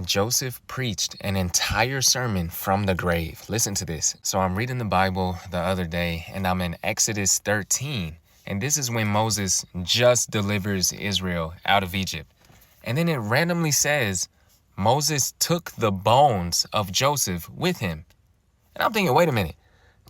Joseph preached an entire sermon from the grave. Listen to this. So I'm reading the Bible the other day, and I'm in Exodus 13. And this is when Moses just delivers Israel out of Egypt. And then it randomly says, Moses took the bones of Joseph with him. And I'm thinking, wait a minute.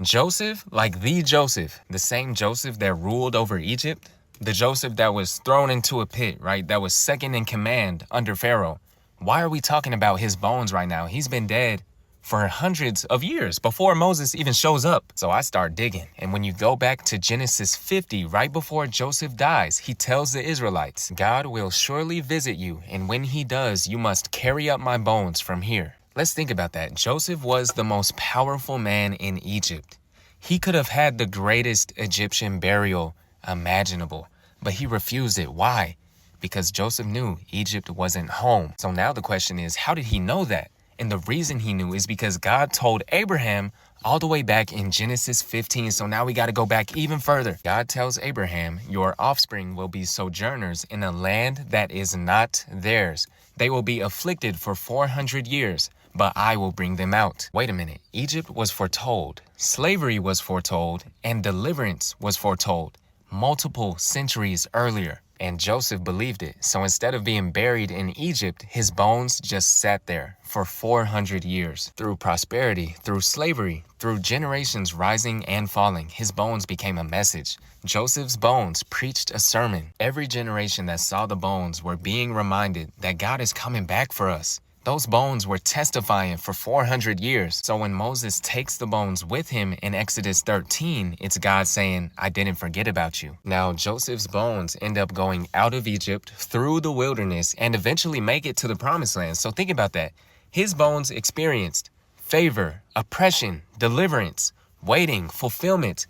Joseph, like the same Joseph that ruled over Egypt, the Joseph that was thrown into a pit, right? That was second in command under Pharaoh. Why are we talking about his bones right now? He's been dead for hundreds of years before Moses even shows up. So I start digging. And when you go back to Genesis 50, right before Joseph dies, he tells the Israelites, God will surely visit you. And when he does, you must carry up my bones from here. Let's think about that. Joseph was the most powerful man in Egypt. He could have had the greatest Egyptian burial imaginable, but he refused it. Why? Because Joseph knew Egypt wasn't home. So now the question is, how did he know that? And the reason he knew is because God told Abraham all the way back in Genesis 15. So now we got to go back even further. God tells Abraham, your offspring will be sojourners in a land that is not theirs. They will be afflicted for 400 years, but I will bring them out. Wait a minute. Egypt was foretold. Slavery was foretold, and deliverance was foretold multiple centuries earlier. And Joseph believed it. So instead of being buried in Egypt, his bones just sat there for 400 years. Through prosperity, through slavery, through generations rising and falling, his bones became a message. Joseph's bones preached a sermon. Every generation that saw the bones were being reminded that God is coming back for us. Those bones were testifying for 400 years. So when Moses takes the bones with him in Exodus 13, it's God saying, I didn't forget about you. Now, Joseph's bones end up going out of Egypt, through the wilderness, and eventually make it to the promised land. So think about that. His bones experienced favor, oppression, deliverance, waiting, fulfillment.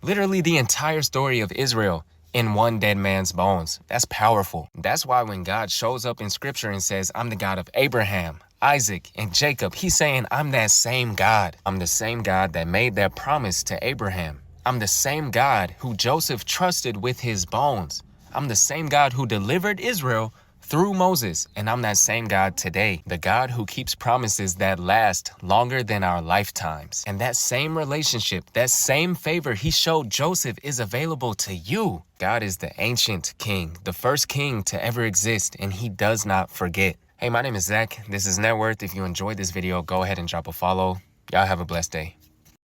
Literally the entire story of Israel in one dead man's bones. That's powerful. That's why when God shows up in scripture and says, I'm the God of Abraham, Isaac, and Jacob, he's saying, I'm that same God. I'm the same God that made that promise to Abraham. I'm the same God who Joseph trusted with his bones. I'm the same God who delivered Israel through Moses, and I'm that same God today, the God who keeps promises that last longer than our lifetimes. And that same relationship, that same favor he showed Joseph is available to you. God is the ancient king, the first king to ever exist, and he does not forget. Hey, my name is Zach. This is Net Worth. If you enjoyed this video, go ahead and drop a follow. Y'all have a blessed day.